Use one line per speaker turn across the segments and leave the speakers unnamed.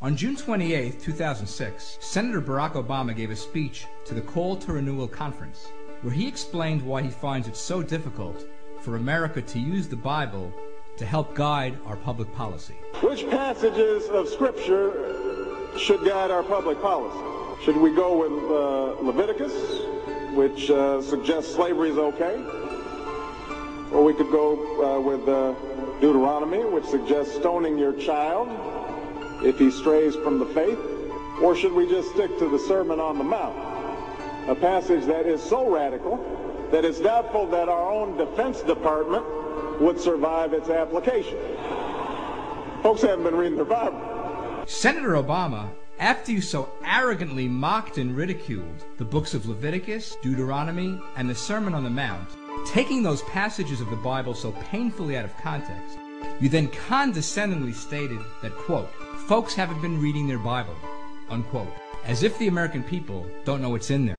On June 28, 2006, Senator Barack Obama gave a speech to the Call to Renewal Conference, where he explained why he finds it so difficult for America to use the Bible to help guide our public policy.
Which passages of Scripture should guide our public policy? Should we go with Leviticus, which suggests slavery is okay? Or we could go with Deuteronomy, which suggests stoning your child if he strays from the faith? Or should we just stick to the Sermon on the Mount, a passage that is so radical that it's doubtful that our own Defense Department would survive its application? Folks haven't been reading their Bible.
Senator Obama, after you so arrogantly mocked and ridiculed the books of Leviticus, Deuteronomy, and the Sermon on the Mount, taking those passages of the Bible so painfully out of context, you then condescendingly stated that, quote, folks haven't been reading their Bible, unquote, as if the American people don't know what's in there.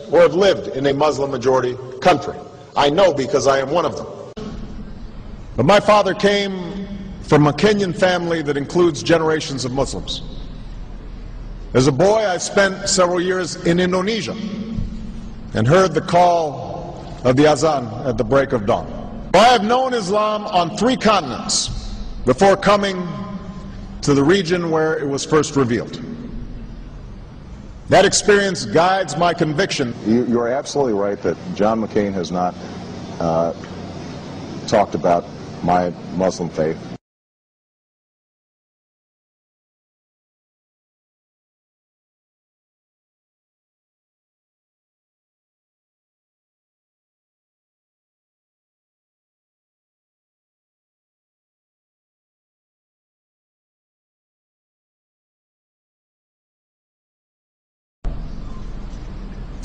Or have lived in a Muslim-majority country. I know because I am one of them. But my father came from a Kenyan family that includes generations of Muslims. As a boy, I spent several years in Indonesia and heard the call of the azan at the break of dawn. I have known Islam on 3 continents before coming to the region where it was first revealed. That experience guides my conviction.
You're absolutely right that John McCain has not talked about my Muslim faith.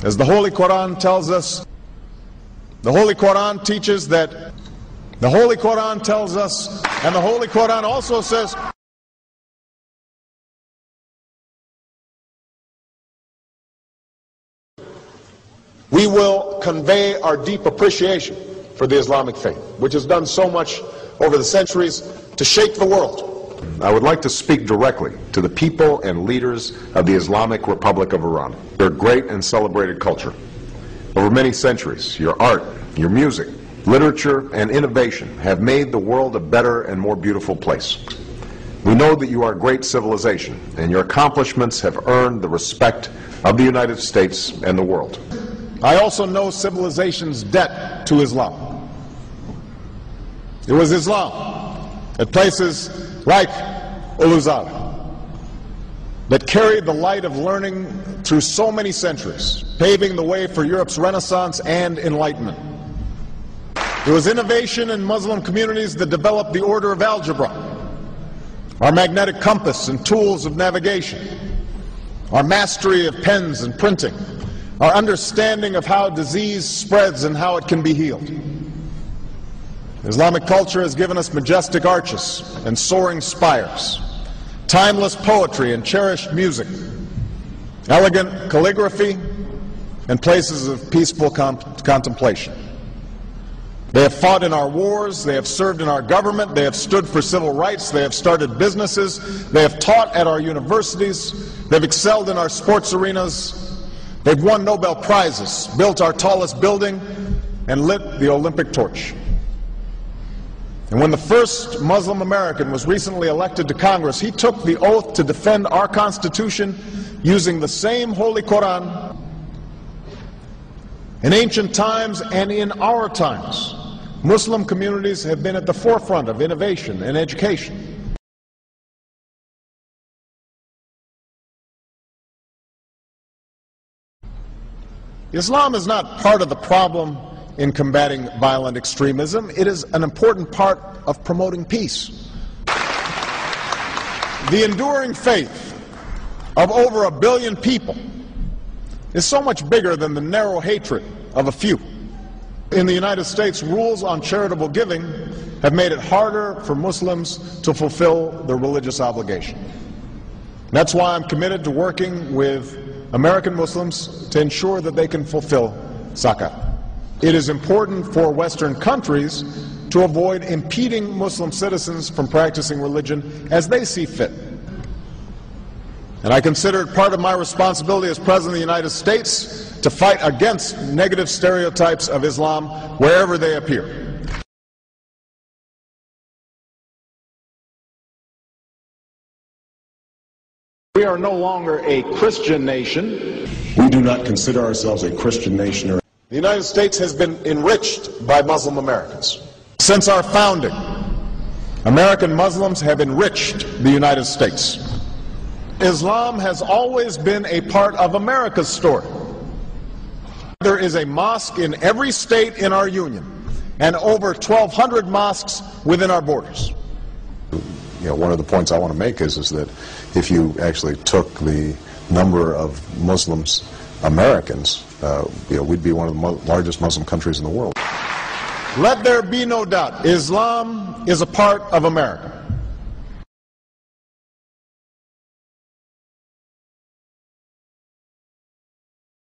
As the Holy Quran tells us, the Holy Quran teaches that, the Holy Quran tells us, and the Holy Quran also says, We will convey our deep appreciation for the Islamic faith, which has done so much over the centuries to shape the world. I would like to speak directly to the people and leaders of the Islamic Republic of Iran. Their great and celebrated culture. Over many centuries, your art, your music, literature, and innovation have made the world a better and more beautiful place. We know that you are a great civilization, and your accomplishments have earned the respect of the United States and the world. I also know civilization's debt to Islam. It was Islam at places like Uluzar that carried the light of learning through so many centuries, paving the way for Europe's Renaissance and Enlightenment. It was innovation in Muslim communities that developed the order of algebra, our magnetic compass and tools of navigation, our mastery of pens and printing, our understanding of how disease spreads and how it can be healed. Islamic culture has given us majestic arches and soaring spires, timeless poetry and cherished music, elegant calligraphy, and places of peaceful contemplation. They have fought in our wars, they have served in our government, they have stood for civil rights, they have started businesses, they have taught at our universities, they've excelled in our sports arenas, they've won Nobel Prizes, built our tallest building, and lit the Olympic torch. And when the first Muslim American was recently elected to Congress, he took the oath to defend our Constitution using the same Holy Quran. In ancient times and in our times, Muslim communities have been at the forefront of innovation and education. Islam is not part of the problem in combating violent extremism. It is an important part of promoting peace. The enduring faith of over 1 billion people is so much bigger than the narrow hatred of a few. In the United States, rules on charitable giving have made it harder for Muslims to fulfill their religious obligation. That's why I'm committed to working with American Muslims to ensure that they can fulfill zakat. It is important for Western countries to avoid impeding Muslim citizens from practicing religion as they see fit. And I consider it part of my responsibility as President of the United States to fight against negative stereotypes of Islam wherever they appear. We are no longer a Christian nation.
We do not consider ourselves a Christian nation.
The United States has been enriched by Muslim Americans. Since our founding, American Muslims have enriched the United States. Islam has always been a part of America's story. There is a mosque in every state in our union, and over 1,200 mosques within our borders.
One of the points I want to make is that if you actually took the number of Muslims Americans, we'd be one of the largest Muslim countries in the world.
Let there be no doubt, Islam is a part of America.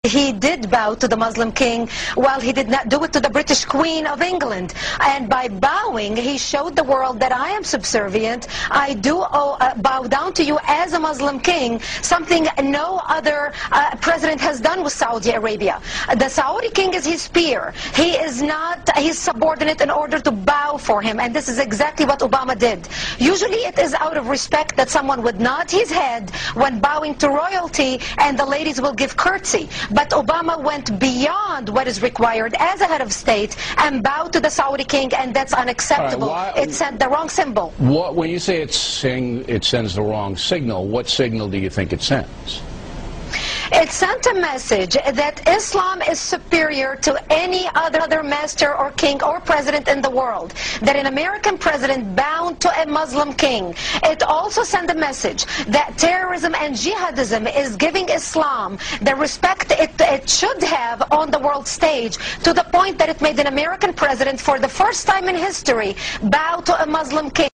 He did bow to the Muslim king, while he did not do it to the British Queen of England. And by bowing, he showed the world that I am subservient. I do bow down to you as a Muslim king, something no other president has done with Saudi Arabia. The Saudi king is his peer. He is not his subordinate in order to bow for him. And this is exactly what Obama did. Usually it is out of respect that someone would nod his head when bowing to royalty, and the ladies will give curtsy. But Obama went beyond what is required as a head of state and bowed to the Saudi king, and that's unacceptable.
Right,
it sent the wrong symbol.
When you say it sends the wrong signal, what signal do you think it sends?
It sent a message that Islam is superior to any other master or king or president in the world, that an American president bound to a Muslim king. It also sent a message that terrorism and jihadism is giving Islam the respect it should have on the world stage, to the point that it made an American president, for the first time in history, bow to a Muslim king.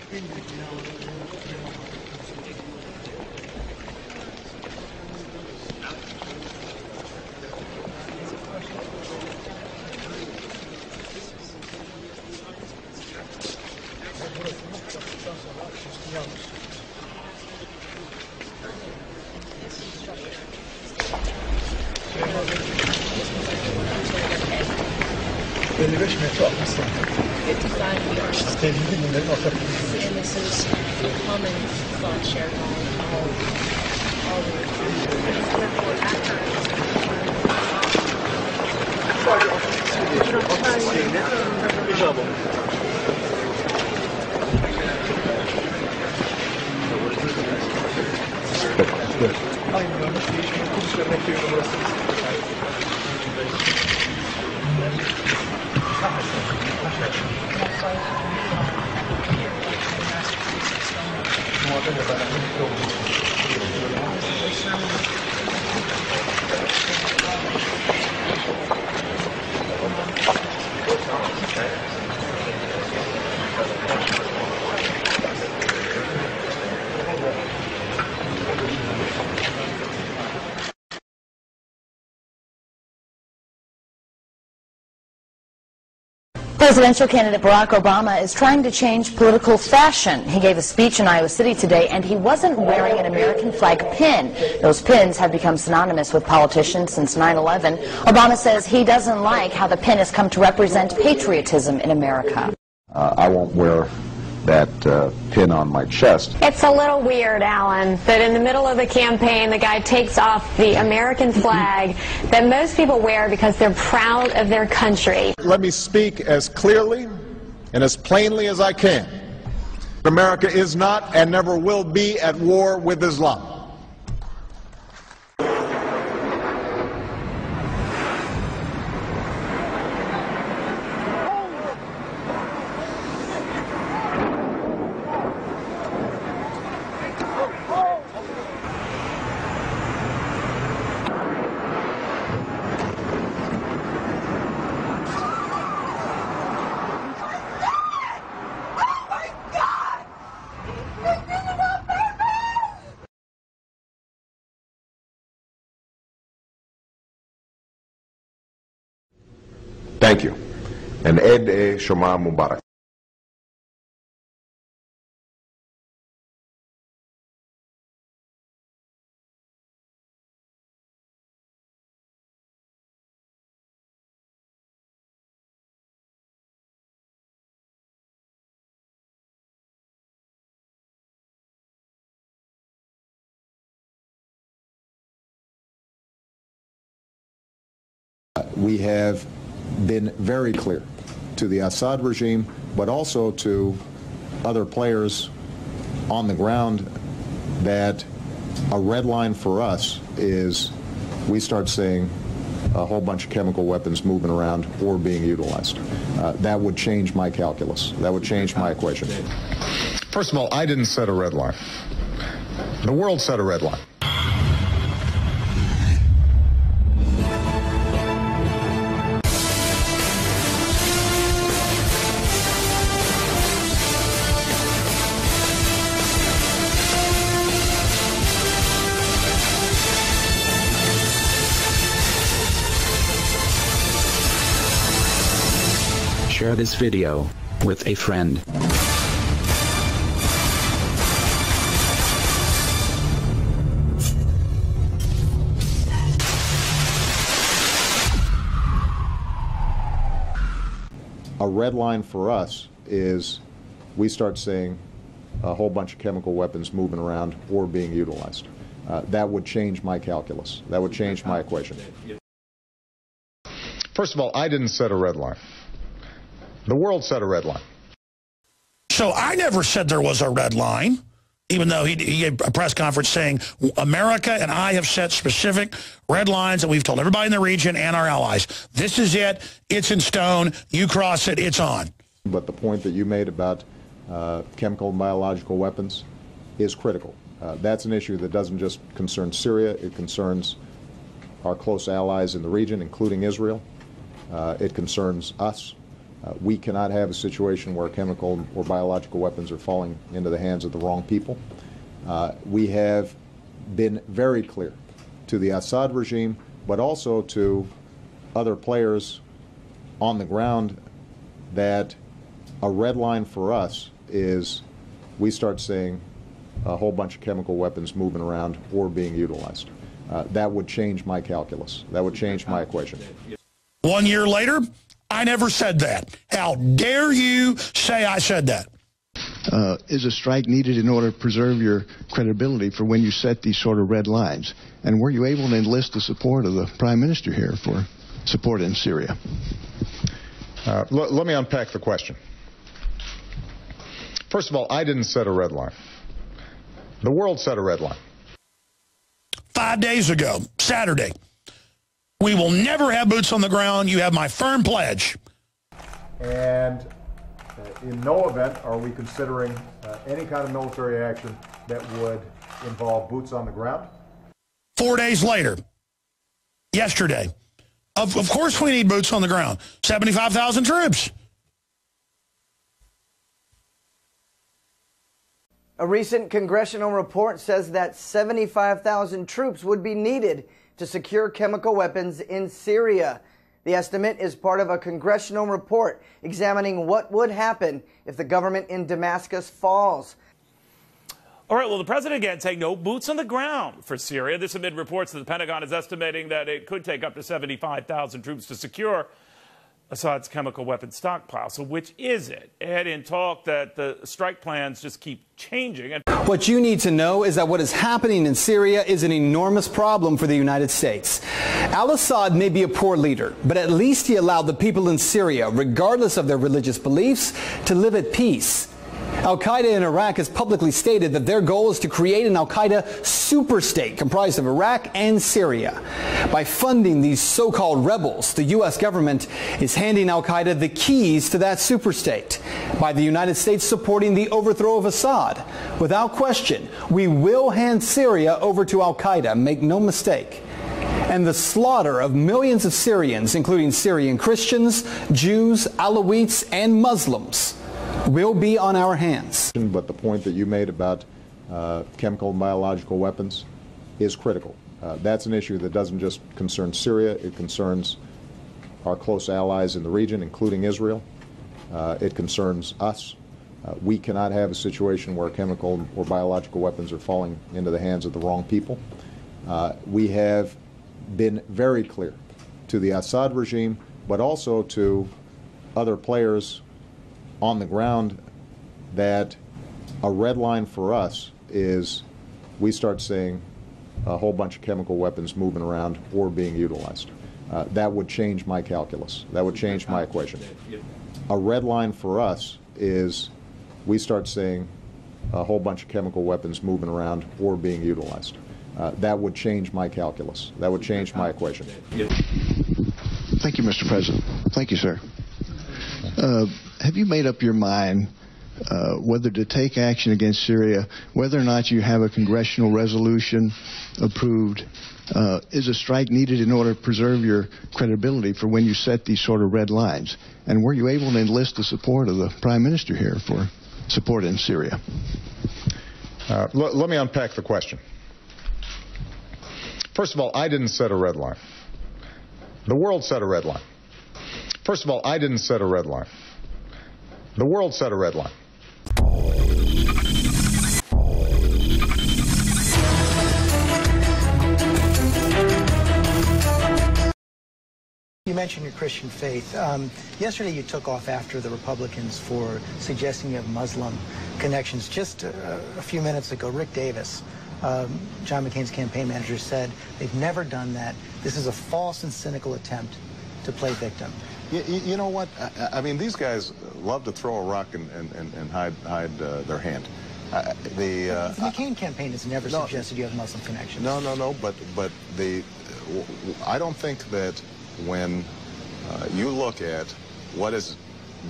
And this is a common thought shared by all
Presidential candidate Barack Obama is trying to change political fashion. He gave a speech in Iowa City today, and he wasn't wearing an American flag pin. Those pins have become synonymous with politicians since 9/11. Obama says he doesn't like how the pin has come to represent patriotism in America.
I won't wear that pin on my chest.
It's a little weird, Alan, that in the middle of the campaign, the guy takes off the American flag that most people wear because they're proud of their country.
Let me speak as clearly and as plainly as I can. America is not and never will be at war with Islam.
Thank you. And Eid Shoma Mubarak.
We have been very clear to the Assad regime, but also to other players on the ground, that a red line for us is we start seeing a whole bunch of chemical weapons moving around or being utilized. That would change my calculus. That would change my equation. First of all, I didn't set a red line. The world set a red line.
Share this video with a friend.
A red line for us is we start seeing a whole bunch of chemical weapons moving around or being utilized. That would change my calculus. That would change my equation. First of all, I didn't set a red line. The world set a red line.
So I never said there was a red line, even though he gave a press conference saying America and I have set specific red lines that we've told everybody in the region and our allies. This is it. It's in stone. You cross it. It's on.
But the point that you made about chemical and biological weapons is critical. That's an issue that doesn't just concern Syria. It concerns our close allies in the region, including Israel. It concerns us. We cannot have a situation where chemical or biological weapons are falling into the hands of the wrong people. We have been very clear to the Assad regime, but also to other players on the ground, that a red line for us is we start seeing a whole bunch of chemical weapons moving around or being utilized. That would change my calculus. That would change my equation.
1 year later, I never said that. How dare you say I said that?
Is a strike needed in order to preserve your credibility for when you set these sort of red lines? And were you able to enlist the support of the Prime Minister here for support in Syria?
Let me unpack the question. First of all, I didn't set a red line. The world set a red line.
5 days ago, Saturday, we will never have boots on the ground. You have my firm pledge.
And in no event are we considering any kind of military action that would involve boots on the ground.
4 days later, yesterday, of course we need boots on the ground. 75,000 troops.
A recent congressional report says that 75,000 troops would be needed to secure chemical weapons in Syria. The estimate is part of a congressional report examining what would happen if the government in Damascus falls.
All right, well, the president again saying no boots on the ground for Syria. This amid reports that the Pentagon is estimating that it could take up to 75,000 troops to secure Assad's chemical weapons stockpile. So which is it? Ed, in talk that the strike plans just keep changing.
What you need to know is that what is happening in Syria is an enormous problem for the United States. Al-Assad may be a poor leader, but at least he allowed the people in Syria, regardless of their religious beliefs, to live at peace. Al-Qaeda in Iraq has publicly stated that their goal is to create an Al-Qaeda superstate comprised of Iraq and Syria. By funding these so-called rebels, the U.S. government is handing Al-Qaeda the keys to that superstate. By the United States supporting the overthrow of Assad, without question, we will hand Syria over to Al-Qaeda, make no mistake. And the slaughter of millions of Syrians, including Syrian Christians, Jews, Alawites, and Muslims, will be on our hands.
But the point that you made about chemical and biological weapons is critical. That's an issue that doesn't just concern Syria, it concerns our close allies in the region, including Israel. It concerns us. We cannot have a situation where chemical or biological weapons are falling into the hands of the wrong people. We have been very clear to the Assad regime, but also to other players on the ground, that a red line for us is we start seeing a whole bunch of chemical weapons moving around or being utilized. That would change my calculus. That would change my equation. A red line for us is we start seeing a whole bunch of chemical weapons moving around or being utilized. That would change my calculus. That would change my equation.
Thank you, Mr. President. Thank you, sir. Have you made up your mind whether to take action against Syria, whether or not you have a congressional resolution approved? Is a strike needed in order to preserve your credibility for when you set these sort of red lines? And were you able to enlist the support of the Prime Minister here for support in Syria?
Let me unpack the question. First of all, I didn't set a red line. The world set a red line. First of all, I didn't set a red line. The world set a red line.
You mentioned your Christian faith. Yesterday you took off after the Republicans for suggesting you have Muslim connections. Just a few minutes ago, Rick Davis, John McCain's campaign manager, said they've never done that. This is a false and cynical attempt to play victim.
You know what? I mean, these guys love to throw a rock and hide their hand.
The McCain campaign has never suggested you have Muslim connections.
No. But I don't think that when you look at what is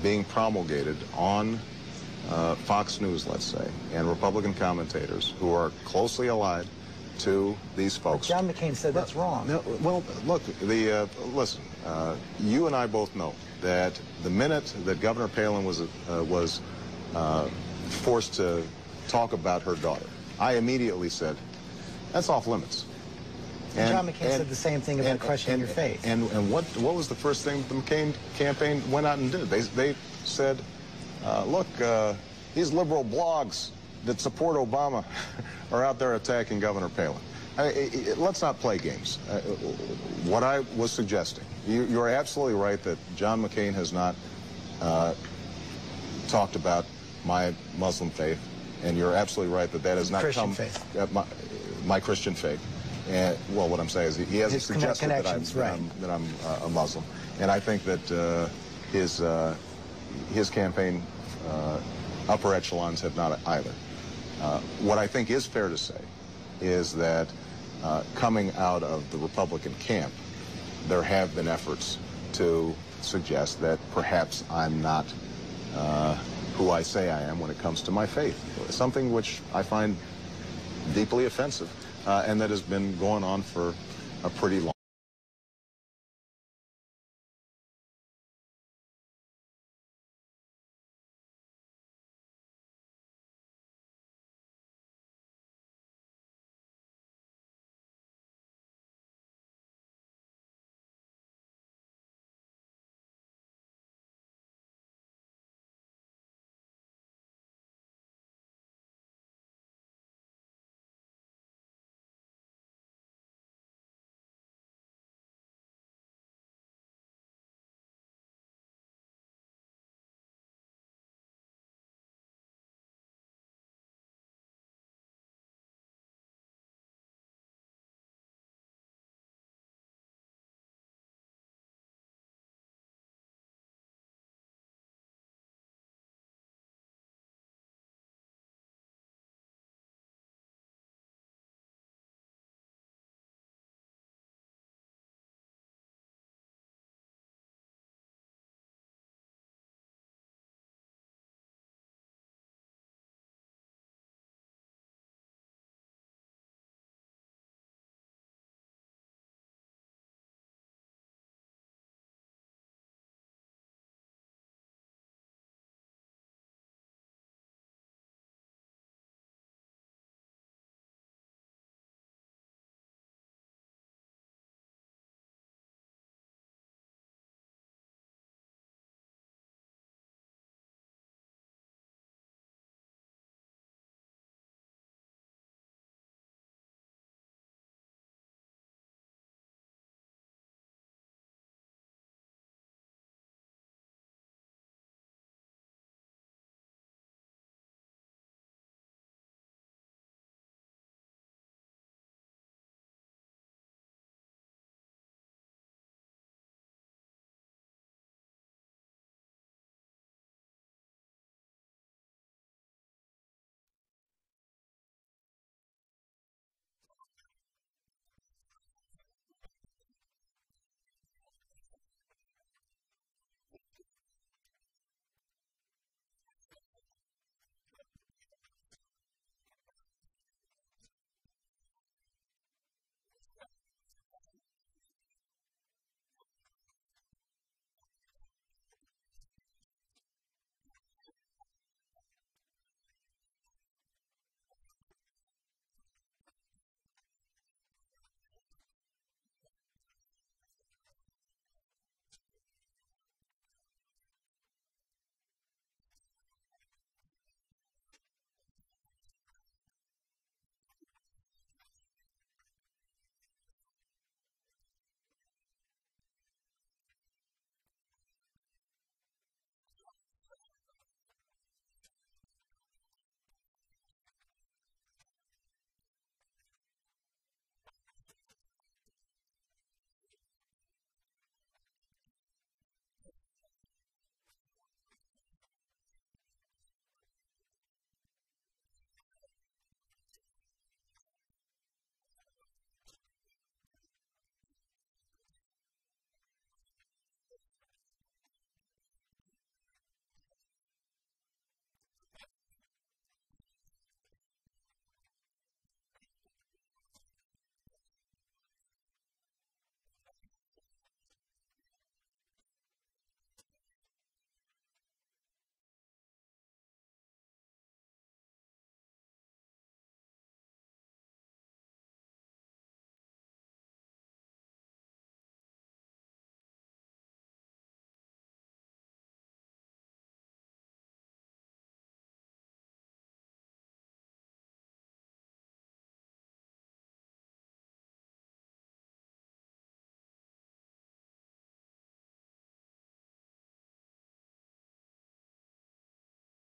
being promulgated on Fox News, let's say, and Republican commentators who are closely allied to these folks.
But John McCain said that's wrong.
No, well, look, listen.
you and I both know that the minute that Governor Palin was forced to talk about her daughter, I immediately said, that's off limits.
And John McCain said the same thing about questioning your faith.
And what was the first thing the McCain campaign went out and did? They said, look, these liberal blogs that support Obama are out there attacking Governor Palin. Let's not play games. What I was suggesting, you're absolutely right that John McCain has not talked about my Muslim faith, and you're absolutely right that that has not
Christian
come
faith.
My Christian faith. And well, what I'm saying is he hasn't suggested that I'm a Muslim, and I think that his campaign upper echelons have not either. What I think is fair to say is that coming out of the Republican camp, there have been efforts to suggest that perhaps I'm not who I say I am when it comes to my faith, something which I find deeply offensive, and that has been going on for a pretty long